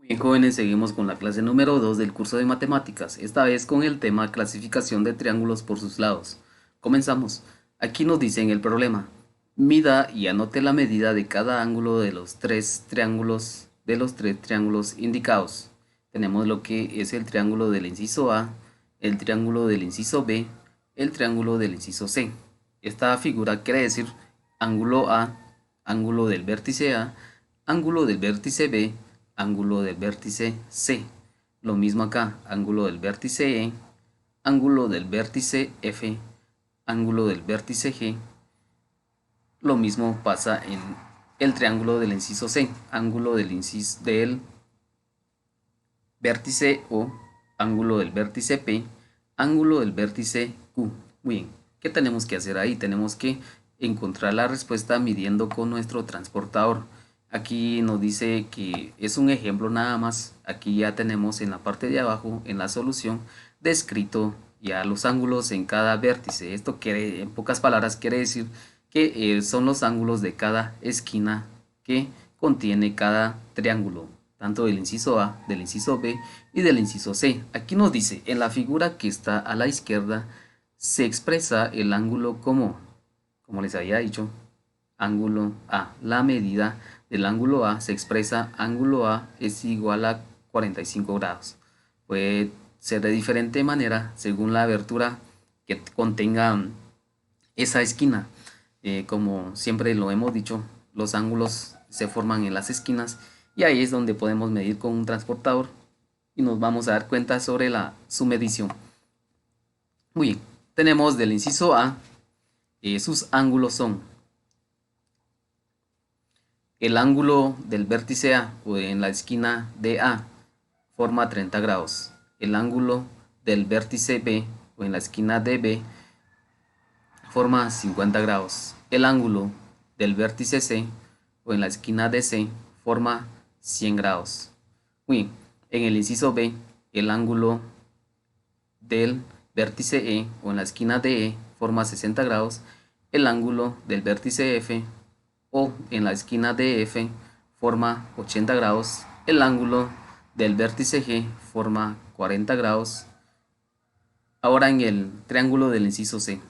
Muy bien, jóvenes, seguimos con la clase número 2 del curso de matemáticas, esta vez con el tema clasificación de triángulos por sus lados. Comenzamos. Aquí nos dicen el problema. Mida y anote la medida de cada ángulo de los tres triángulos indicados. Tenemos lo que es el triángulo del inciso A, el triángulo del inciso B, el triángulo del inciso C. Esta figura quiere decir ángulo A, ángulo del vértice A, ángulo del vértice B, ángulo del vértice C. Lo mismo acá, ángulo del vértice E, ángulo del vértice F, ángulo del vértice G. Lo mismo pasa en el triángulo del inciso C, ángulo del vértice O, ángulo del vértice P, ángulo del vértice Q. Muy bien, ¿qué tenemos que hacer ahí? Tenemos que encontrar la respuesta midiendo con nuestro transportador. Aquí nos dice que es un ejemplo nada más. Aquí ya tenemos en la parte de abajo, en la solución, descrito ya los ángulos en cada vértice. Esto quiere, en pocas palabras, quiere decir que son los ángulos de cada esquina que contiene cada triángulo, tanto del inciso A, del inciso B y del inciso C. Aquí nos dice, en la figura que está a la izquierda, se expresa el ángulo como les había dicho, ángulo A. La medida del ángulo A se expresa, ángulo A es igual a 45 grados. Puede ser de diferente manera según la abertura que contenga esa esquina. Como siempre lo hemos dicho, los ángulos se forman en las esquinas y ahí es donde podemos medir con un transportador y nos vamos a dar cuenta sobre su medición. Muy bien, tenemos del inciso A, sus ángulos son el ángulo del vértice A o en la esquina de A forma 30 grados. El ángulo del vértice B o en la esquina de B forma 50 grados. El ángulo del vértice C o en la esquina de C forma 100 grados. Muy bien, en el inciso B, el ángulo del vértice E o en la esquina de E forma 60 grados. El ángulo del vértice F o en la esquina de F forma 80 grados. El ángulo del vértice G forma 40 grados. Ahora en el triángulo del inciso C,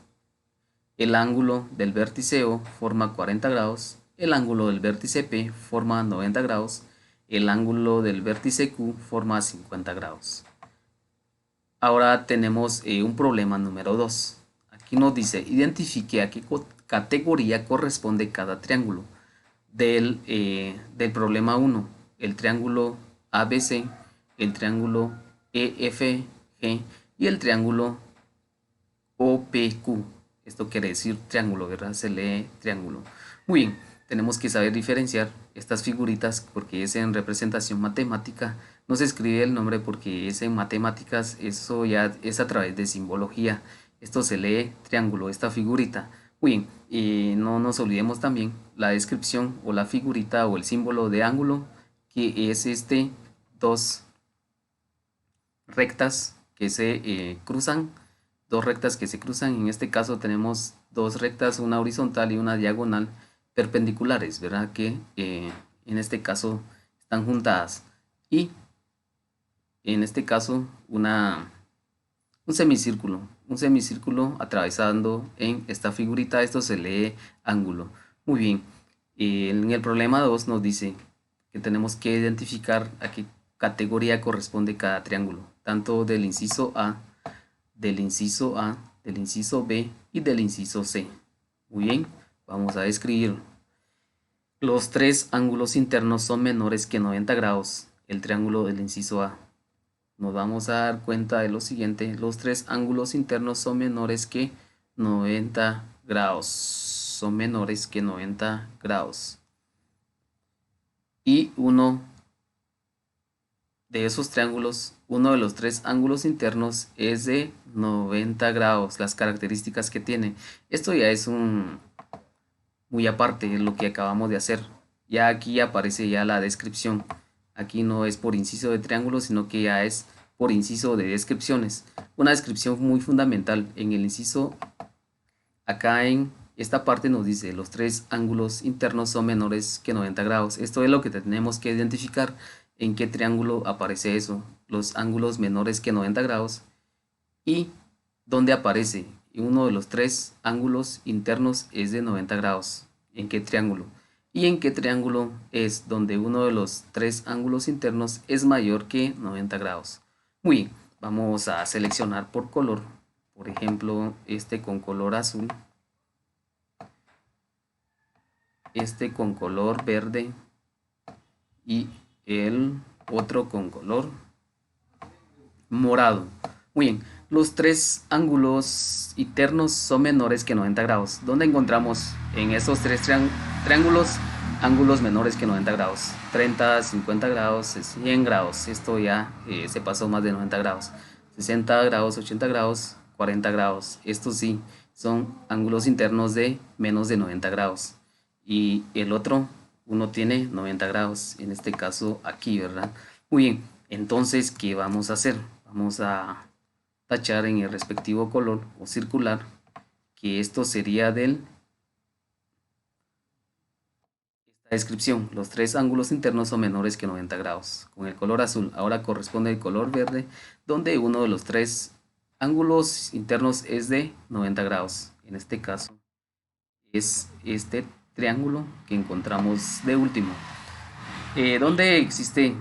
el ángulo del vértice O forma 40 grados, el ángulo del vértice P forma 90 grados, el ángulo del vértice Q forma 50 grados. Ahora tenemos un problema número 2. Aquí nos dice, identifique a qué categoría corresponde cada triángulo. Del problema 1, el triángulo ABC, el triángulo EFG y el triángulo OPQ. Esto quiere decir triángulo, ¿verdad? Se lee triángulo. Muy bien, tenemos que saber diferenciar estas figuritas porque es en representación matemática. No se escribe el nombre porque es en matemáticas, eso ya es a través de simbología. Esto se lee triángulo, esta figurita. Muy bien, y no nos olvidemos también la descripción o la figurita o el símbolo de ángulo, que es dos rectas que se cruzan, dos rectas que se cruzan. En este caso tenemos dos rectas, una horizontal y una diagonal perpendiculares, ¿verdad? Que en este caso están juntadas. Y en este caso un semicírculo atravesando en esta figurita, esto se lee ángulo. Muy bien, en el problema 2 nos dice que tenemos que identificar a qué categoría corresponde cada triángulo, tanto del inciso A, del inciso A, del inciso B y del inciso C. Muy bien, vamos a describir. Los tres ángulos internos son menores que 90 grados, el triángulo del inciso A. Nos vamos a dar cuenta de lo siguiente, los tres ángulos internos son menores que 90 grados, son menores que 90 grados. Y uno de esos triángulos, uno de los tres ángulos internos es de 90 grados, las características que tiene. Esto ya es muy aparte de lo que acabamos de hacer. Ya aquí aparece ya la descripción. Aquí no es por inciso de triángulo, sino que ya es por inciso de descripciones. Una descripción muy fundamental. En el inciso, acá en esta parte nos dice, los tres ángulos internos son menores que 90 grados. Esto es lo que tenemos que identificar ¿En qué triángulo aparece eso? Los ángulos menores que 90 grados. ¿Y dónde aparece? Uno de los tres ángulos internos es de 90 grados. ¿En qué triángulo? ¿Y en qué triángulo es donde uno de los tres ángulos internos es mayor que 90 grados? Muy bien, vamos a seleccionar por color. Por ejemplo, este con color azul, este con color verde y el otro con color morado. Muy bien, los tres ángulos internos son menores que 90 grados. ¿Dónde encontramos en esos tres triángulos ángulos menores que 90 grados? 30, 50 grados, 100 grados. Esto ya se pasó más de 90 grados. 60 grados, 80 grados, 40 grados. Estos sí son ángulos internos de menos de 90 grados. Y el otro, uno tiene 90 grados. En este caso aquí, ¿verdad? Muy bien, entonces, ¿qué vamos a hacer? Vamos a tachar en el respectivo color o circular que esto sería esta descripción. Los tres ángulos internos son menores que 90 grados. Con el color azul ahora corresponde el color verde, donde uno de los tres ángulos internos es de 90 grados. En este caso es este triángulo que encontramos de último. ¿Dónde existe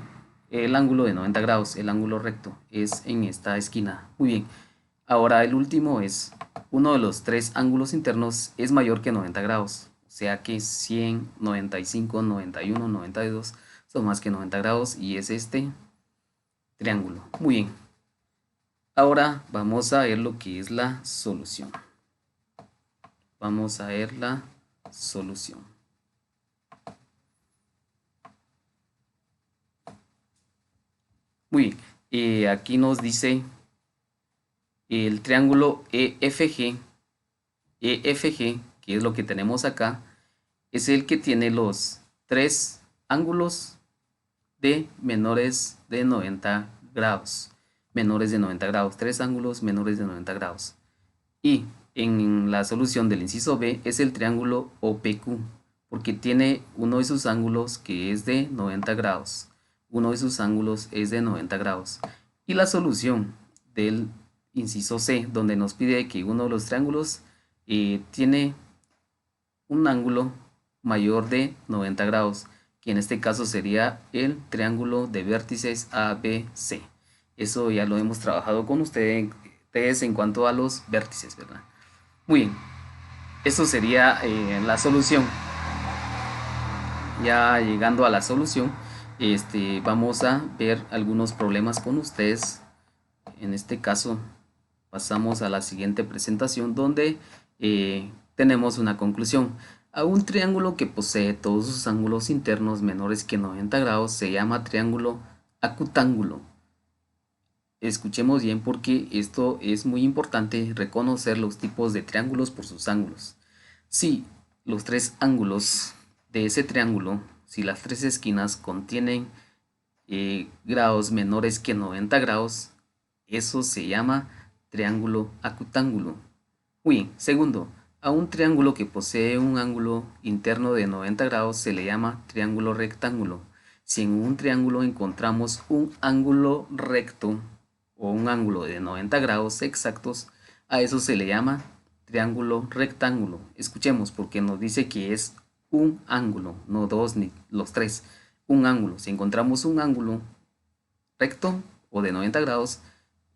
el ángulo de 90 grados? El ángulo recto es en esta esquina. Muy bien. Ahora el último es, uno de los tres ángulos internos es mayor que 90 grados. O sea que 100, 95, 91, 92 son más que 90 grados y es este triángulo. Muy bien. Ahora vamos a ver lo que es la solución. Vamos a ver la solución. Muy bien. Aquí nos dice el triángulo EFG, que es lo que tenemos acá, es el que tiene los tres ángulos de menores de 90 grados. Menores de 90 grados, tres ángulos menores de 90 grados. Y en la solución del inciso B es el triángulo OPQ, porque tiene uno de sus ángulos que es de 90 grados. Uno de sus ángulos es de 90 grados. Y la solución del inciso C, donde nos pide que uno de los triángulos tiene un ángulo mayor de 90 grados, que en este caso sería el triángulo de vértices ABC. Eso ya lo hemos trabajado con ustedes en cuanto a los vértices, ¿verdad? Muy bien, eso sería la solución. Ya llegando a la solución, vamos a ver algunos problemas con ustedes. En este caso, pasamos a la siguiente presentación donde tenemos una conclusión. A un triángulo que posee todos sus ángulos internos menores que 90 grados se llama triángulo acutángulo. Escuchemos bien porque esto es muy importante, reconocer los tipos de triángulos por sus ángulos. Si los tres ángulos de ese triángulo, si las tres esquinas contienen grados menores que 90 grados, eso se llama triángulo acutángulo. Muy bien. Segundo, a un triángulo que posee un ángulo interno de 90 grados se le llama triángulo rectángulo. Si en un triángulo encontramos un ángulo recto o un ángulo de 90 grados exactos, a eso se le llama triángulo rectángulo. Escuchemos porque nos dice que es un ángulo, no dos ni los tres. Un ángulo. Si encontramos un ángulo recto o de 90 grados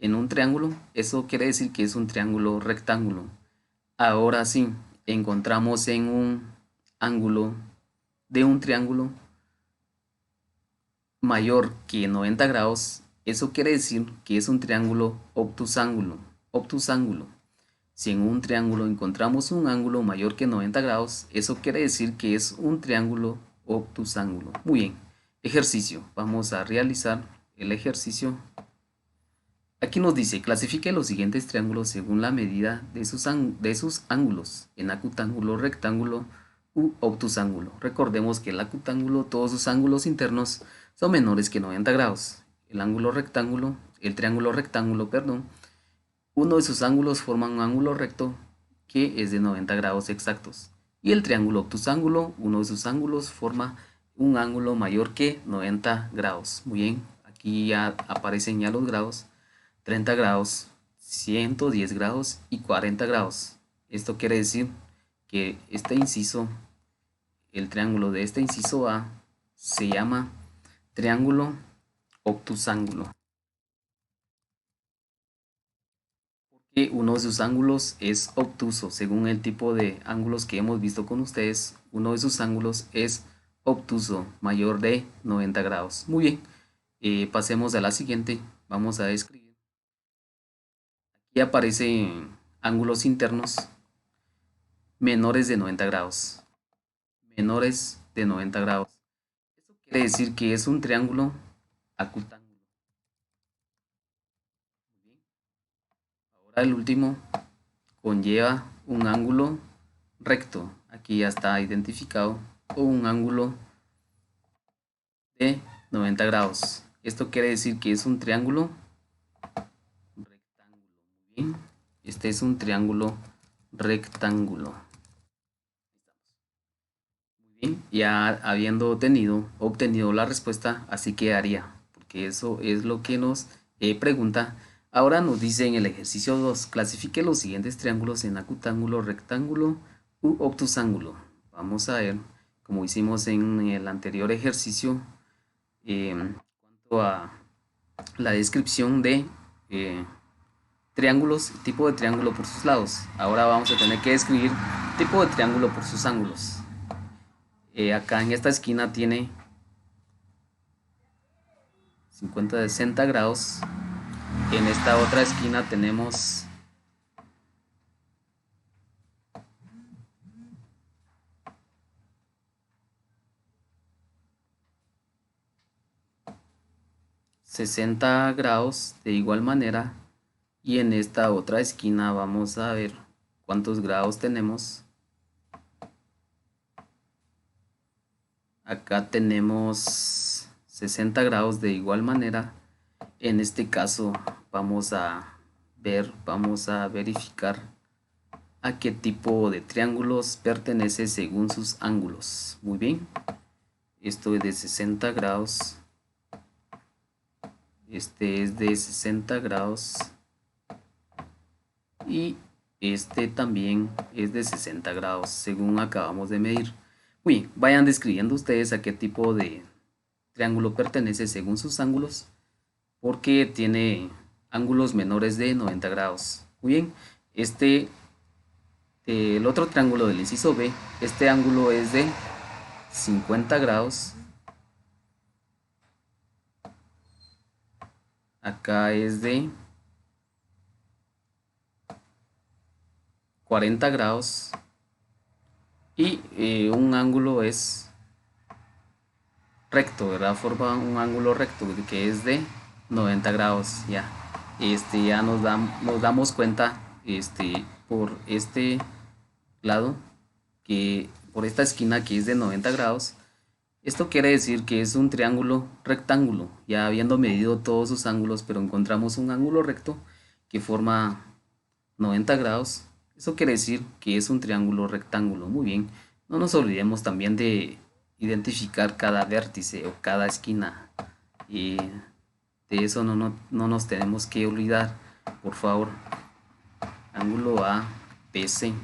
en un triángulo, eso quiere decir que es un triángulo rectángulo. Ahora sí, encontramos en un ángulo de un triángulo mayor que 90 grados, eso quiere decir que es un triángulo obtusángulo. Obtusángulo. Si en un triángulo encontramos un ángulo mayor que 90 grados, eso quiere decir que es un triángulo obtusángulo. Muy bien. Ejercicio. Vamos a realizar el ejercicio. Aquí nos dice, clasifique los siguientes triángulos según la medida de sus ángulos, en acutángulo, rectángulo u obtusángulo. Recordemos que el acutángulo, todos sus ángulos internos son menores que 90 grados. El triángulo rectángulo, perdón, uno de sus ángulos forma un ángulo recto que es de 90 grados exactos. Y el triángulo obtusángulo, uno de sus ángulos forma un ángulo mayor que 90 grados. Muy bien, aquí ya aparecen ya los grados: 30 grados, 110 grados y 40 grados. Esto quiere decir que este inciso, el triángulo de este inciso A, se llama triángulo obtusángulo, porque uno de sus ángulos es obtuso. Según el tipo de ángulos que hemos visto con ustedes, uno de sus ángulos es obtuso, mayor de 90 grados. Muy bien, pasemos a la siguiente. Vamos a escribir. Aquí aparecen ángulos internos menores de 90 grados. Menores de 90 grados. Esto quiere decir que es un triángulo acutángulo. Ahora el último conlleva un ángulo recto. Aquí ya está identificado, o un ángulo de 90 grados. Esto quiere decir que es un triángulo rectángulo. Muy bien. Este es un triángulo rectángulo. Muy bien. Ya habiendo obtenido la respuesta, así quedaría, porque eso es lo que nos pregunta. Ahora nos dice en el ejercicio 2, clasifique los siguientes triángulos en acutángulo, rectángulo u obtusángulo. Vamos a ver, como hicimos en el anterior ejercicio, en cuanto a la descripción de triángulos, tipo de triángulo por sus lados. Ahora vamos a tener que describir tipo de triángulo por sus ángulos. Acá en esta esquina tiene 50-60 grados. En esta otra esquina tenemos 60 grados de igual manera, y en esta otra esquina vamos a ver cuántos grados tenemos. Acá tenemos 60 grados de igual manera. En este caso vamos a verificar a qué tipo de triángulos pertenece según sus ángulos. Muy bien, esto es de 60 grados, este es de 60 grados y este también es de 60 grados según acabamos de medir. Muy bien, vayan describiendo ustedes a qué tipo de triángulo pertenece según sus ángulos, porque tiene ángulos menores de 90 grados. Muy bien, el otro triángulo del inciso B, este ángulo es de 50 grados. Acá es de 40 grados y un ángulo es recto, ¿verdad? Forma un ángulo recto que es de 90 grados. Ya, ya nos damos cuenta por este lado, que por esta esquina que es de 90 grados. Esto quiere decir que es un triángulo rectángulo, ya habiendo medido todos sus ángulos, pero encontramos un ángulo recto que forma 90 grados. Eso quiere decir que es un triángulo rectángulo. Muy bien, no nos olvidemos también de identificar cada vértice o cada esquina. Y de eso no nos tenemos que olvidar, por favor. Ángulo A, BC,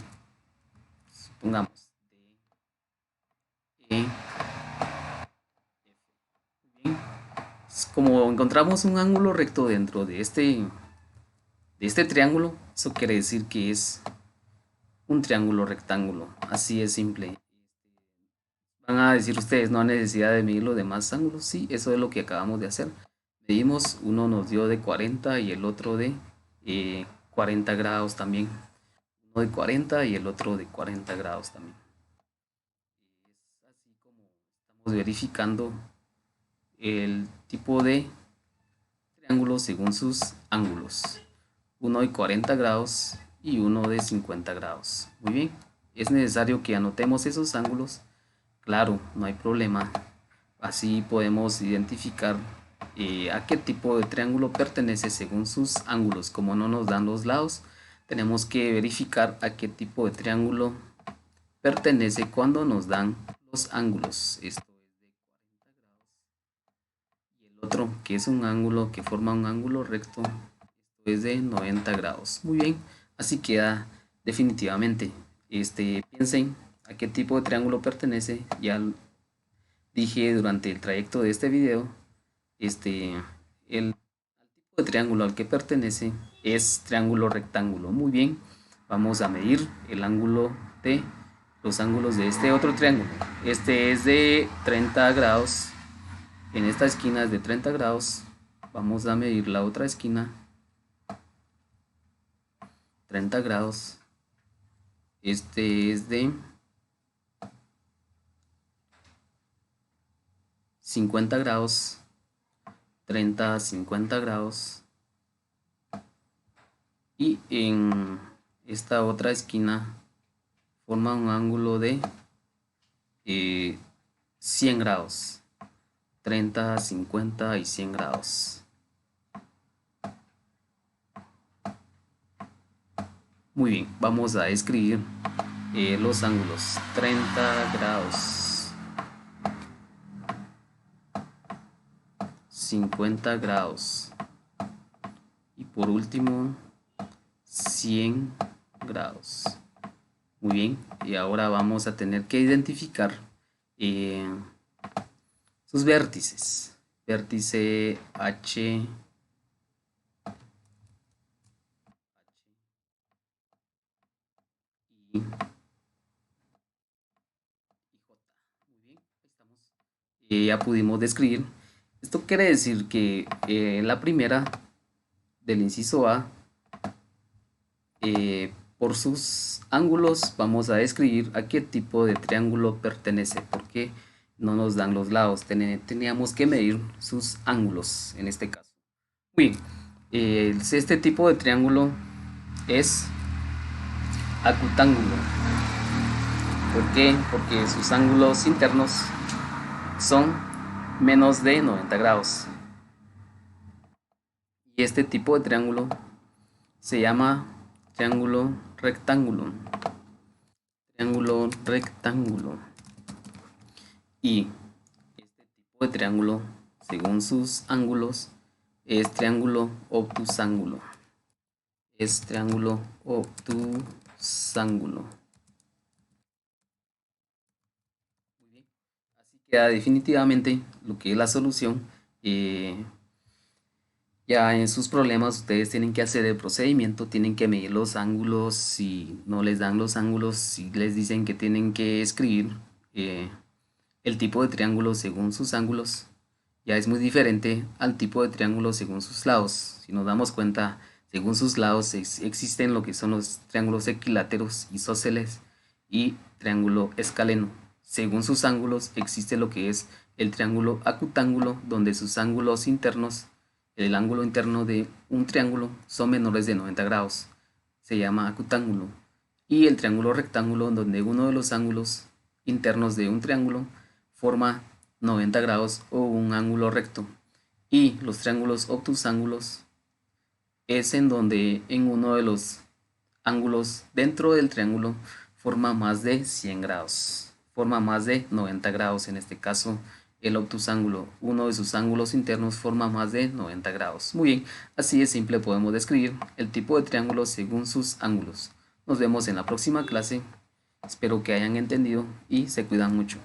supongamos DE. Como encontramos un ángulo recto dentro de este triángulo, eso quiere decir que es un triángulo rectángulo. Así es simple. Van a decir ustedes, no hay necesidad de medir los demás ángulos. Sí, eso es lo que acabamos de hacer. Medimos, uno nos dio de 40 y el otro de 40 grados también. Uno de 40 y el otro de 40 grados también. Es así como estamos verificando el tipo de triángulo según sus ángulos. Uno de 40 grados y uno de 50 grados. Muy bien, es necesario que anotemos esos ángulos. Claro, no hay problema. Así podemos identificar a qué tipo de triángulo pertenece según sus ángulos. Como no nos dan los lados, tenemos que verificar a qué tipo de triángulo pertenece cuando nos dan los ángulos. Esto es de otro, que es un ángulo que forma un ángulo recto, esto es de 90 grados. Muy bien, así queda definitivamente. Piensen a qué tipo de triángulo pertenece. Ya dije durante el trayecto de este video, el tipo de triángulo al que pertenece es triángulo rectángulo. Muy bien, vamos a medir el ángulo de los ángulos de este otro triángulo. Este es de 30 grados. En esta esquina es de 30 grados. Vamos a medir la otra esquina. 30 grados. Este es de 50 grados. 30 a 50 grados. Y en esta otra esquina forma un ángulo de 100 grados. 30, 50 y 100 grados. Muy bien, vamos a escribir los ángulos. 30 grados, 50 grados y por último 100 grados. Muy bien, y ahora vamos a tener que identificar sus vértices. Vértice H, I y J. Muy bien, ahí estamos. Ya pudimos describir. Esto quiere decir que la primera del inciso A, por sus ángulos vamos a describir a qué tipo de triángulo pertenece, porque no nos dan los lados, teníamos que medir sus ángulos en este caso. Muy bien, este tipo de triángulo es acutángulo. ¿Por qué? Porque sus ángulos internos son menos de 90 grados. Y este tipo de triángulo se llama triángulo rectángulo. Triángulo rectángulo. Y este tipo de triángulo, según sus ángulos, es triángulo obtusángulo. Es triángulo obtusángulo. Muy bien. Así queda definitivamente lo que es la solución. Ya en sus problemas ustedes tienen que hacer el procedimiento, tienen que medir los ángulos. Si no les dan los ángulos, si les dicen que tienen que escribir el tipo de triángulo según sus ángulos, ya es muy diferente al tipo de triángulo según sus lados. Si nos damos cuenta, según sus lados existen lo que son los triángulos equiláteros, isósceles y triángulo escaleno. Según sus ángulos existe lo que es el triángulo acutángulo, donde sus ángulos internos, el ángulo interno de un triángulo, son menores de 90 grados. Se llama acutángulo. Y el triángulo rectángulo, donde uno de los ángulos internos de un triángulo forma 90 grados o un ángulo recto. Y los triángulos obtusángulos es en donde en uno de los ángulos dentro del triángulo forma más de 100 grados. Forma más de 90 grados en este caso. El obtusángulo, uno de sus ángulos internos, forma más de 90 grados. Muy bien, así de simple podemos describir el tipo de triángulo según sus ángulos. Nos vemos en la próxima clase. Espero que hayan entendido y se cuidan mucho.